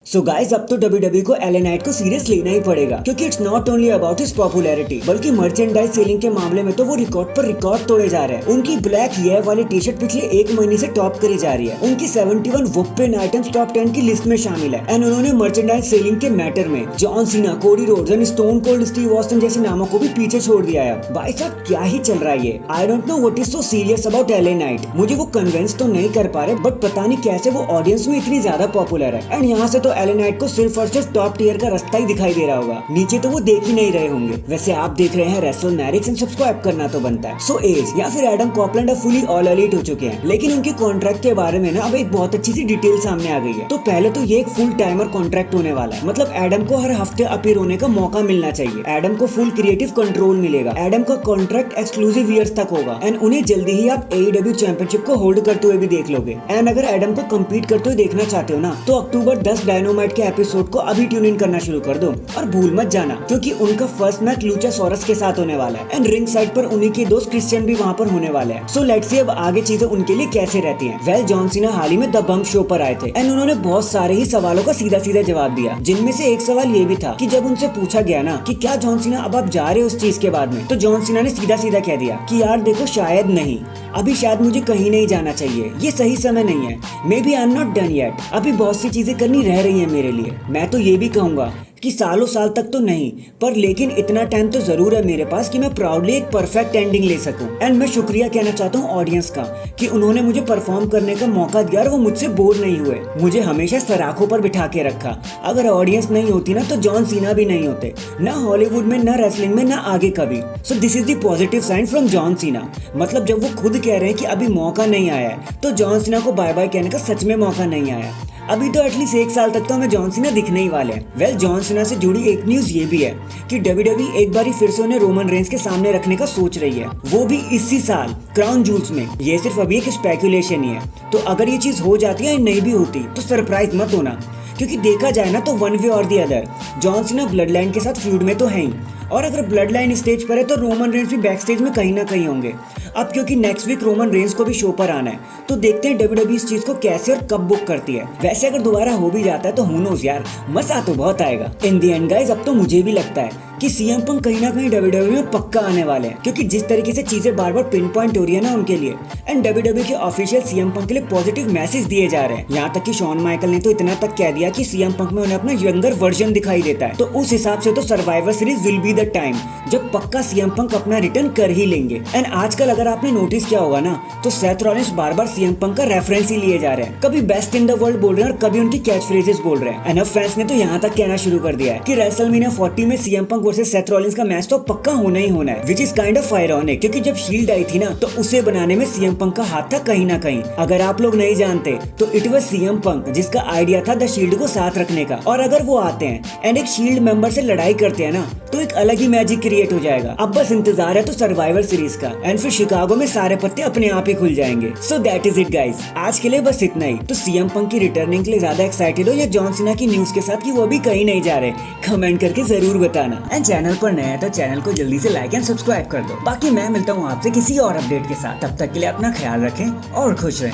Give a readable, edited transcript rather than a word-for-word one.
So guys अब तो WWE को एलए नाइट को सीरियस लेना ही पड़ेगा क्योंकि it's not only about his popularity बल्कि मर्चेंडाइज सेलिंग के मामले में तो वो रिकॉर्ड पर रिकॉर्ड तोड़े जा रहे हैं। उनकी ब्लैक ये वाली टी शर्ट पिछले एक महीने से टॉप करी जा रही है। उनकी 71 वुपेन आइटम्स टॉप 10 की लिस्ट में शामिल है। एंड उन्होंने मर्चेंडाइज सेलिंग के मैटर में John Cena, Cody Rhodes and stone cold Steve Austin जैसे नामों को भी पीछे छोड़ दिया है। भाई साहब क्या ही चल रहा है ये। I don't know what is so serious about LA night. मुझे वो कन्विंस तो नहीं कर पा रहे बट पता नहीं कैसे वो ऑडियंस में इतनी ज्यादा पॉपुलर है। एंड यहाँ से तो एलए नाइट को सिर्फ और सिर्फ टॉप टियर का रास्ता ही दिखाई दे रहा होगा, नीचे तो वो देख ही नहीं रहे होंगे। वैसे आप देख रहे हैं रेसलमैनिक्स एंड सब्सक्राइब करना तो बनता है। सो एज या फिर एडम कॉपलैंड अब फुली ऑल एलीट हो चुके हैं, लेकिन उनके कॉन्ट्रैक्ट के बारे में ना अब एक बहुत अच्छी सी डिटेल सामने आ गई है। तो पहले तो ये एक फुल टाइमर कॉन्ट्रैक्ट होने वाला है, मतलब एडम को हर हफ्ते अपीयर होने का मौका मिलना चाहिए। एडम को फुल क्रिएटिव कंट्रोल मिलेगा। एडम का कॉन्ट्रैक्ट एक्सक्लूसिव ईयर्स तक होगा एंड उन्हें जल्दी ही आप AEW चैंपियनशिप को होल्ड करते हुए भी देख लोगे। एंड अगर एडम को कम्पीट करते हुए देखना चाहते हो ना तो अक्टूबर 10 डायनामाइट के एपिसोड को अभी ट्यून इन करना शुरू कर दो। और भूल मत जाना क्योंकि उनका फर्स्ट मैच लूचासोरस के साथ होने वाला है एंड रिंग साइड पर उन्हीं के दोस्त क्रिश्चियन भी वहाँ पर होने वाले हैं। सो लेट्स सी अब आगे चीजें उनके लिए कैसे रहती हैं। वेल जॉन सीना हाल ही में द बंप शो पर आए थे एंड उन्होंने बहुत सारे ही सवालों का सीधा सीधा जवाब दिया, जिनमें से एक सवाल ये भी था कि जब उनसे पूछा गया ना कि क्या जॉन सीना अब आप जा रहे हो उस चीज के बाद में, तो जॉन सीना ने सीधा सीधा कह दिया कि यार देखो शायद नहीं, अभी शायद मुझे कहीं नहीं जाना चाहिए, ये सही समय नहीं है, maybe I am not done yet, अभी बहुत सी चीजें करनी रह रही है मेरे लिए। मैं तो ये भी कहूंगा कि सालों साल तक तो नहीं पर लेकिन इतना टाइम तो जरूर है मेरे पास कि मैं प्राउडली एक परफेक्ट एंडिंग ले सकूं। एंड मैं शुक्रिया कहना चाहता हूं ऑडियंस का कि उन्होंने मुझे परफॉर्म करने का मौका दिया और वो मुझसे बोर नहीं हुए, मुझे हमेशा सराखों पर बिठा के रखा। अगर ऑडियंस नहीं होती ना तो जॉन सीना भी नहीं होते, ना हॉलीवुड में, ना रेसलिंग में, ना आगे कभी। So this is the positive sign from John Cena. मतलब जब वो खुद कह रहे हैं कि अभी मौका नहीं आया है तो जॉन सीना को बाय बाय कहने का सच में मौका नहीं आया। अभी तो एटलीस्ट एक साल तक तो हमें जॉन सीना दिखने ही वाले हैं। वेल जॉन सीना से जुड़ी एक न्यूज ये भी है कि WWE एक बार फिर से उन्हें रोमन रेंस के सामने रखने का सोच रही है, वो भी इसी साल क्राउन जूल्स में। ये सिर्फ अभी एक स्पेकुलेशन ही है, तो अगर ये चीज हो जाती है या नहीं भी होती तो सरप्राइज मत होना, क्योंकि देखा जाए ना तो वन वे और the other John Cena blood line के साथ फ्यूड में तो है ही, और अगर ब्लड लाइन स्टेज पर है तो रोमन रेंस भी बैक स्टेज में कहीं ना कहीं होंगे। अब क्योंकि नेक्स्ट वीक रोमन रेंस को भी शो पर आना है तो देखते हैं WWE इस चीज को कैसे और कब बुक करती है। वैसे अगर दोबारा हो भी जाता है तो हू नोज यार, मजा तो बहुत आएगा। इन दी एंड गाइस अब तो मुझे भी लगता है कि CM पंक कहीं ना कहीं WWE में पक्का आने वाले हैं, क्योंकि जिस तरीके से चीजें बार बार पिन पॉइंट हो रही है ना उनके लिए। एंड WWE के ऑफिशियल CM पंक के लिए पॉजिटिव मैसेज दिए जा रहे हैं। यहाँ तक कि शॉन माइकल ने तो इतना तक कह दिया कि CM पंक में उन्हें अपना यंगर वर्जन दिखाई देता है। तो उस हिसाब से तो survivor series will be the time जब पक्का CM पंक अपना रिटर्न कर ही लेंगे। एंड आजकल अगर आपने नोटिस किया होगा ना तो सेथ रॉलिंस बार बार CM पंक का रेफरेंस ही लिए जा रहे हैं, कभी बेस्ट इन द वर्ल्ड बोल रहे हैं और कभी उनकी कैच फ्रेजेस बोल रहे हैं। एंड अब फैंस ने तो यहाँ तक कहना शुरू कर दिया है कि रेसलमेनिया 40 में CM पंक वर्सेस सेथ रॉलिंस का मैच तो पक्का होना ही होना है, which is kind of ironic, क्योंकि जब शील्ड आई थी ना तो उसे बनाने में CM पंक का हाथ था कहीं ना कहीं। अगर आप लोग नहीं जानते तो इट वाज CM पंक जिसका आइडिया था द शील्ड को साथ रखने का, और अगर वो आते हैं एंड एक शील्ड मेंबर से लड़ाई करते हैं ना तो एक अलग ही मैजिक क्रिएट हो जाएगा। अब बस इंतजार है तो सर्वाइवर सीरीज का, एंड फिर शिकागो में सारे पत्ते अपने आप ही खुल जाएंगे। So that is it guys, आज के लिए बस इतना ही। तो CM पंक की रिटर्निंग के लिए ज्यादा एक्साइटेड हो या जॉन सीना की न्यूज के साथ कि वो भी कहीं नहीं जा रहे, कमेंट करके जरूर बताना। एंड चैनल पर नया है तो चैनल को जल्दी से लाइक एंड सब्सक्राइब कर दो। बाकी मैं मिलता हूँ आपसे किसी और अपडेट के साथ, तब तक के लिए अपना ख्याल रखें और खुश रहें।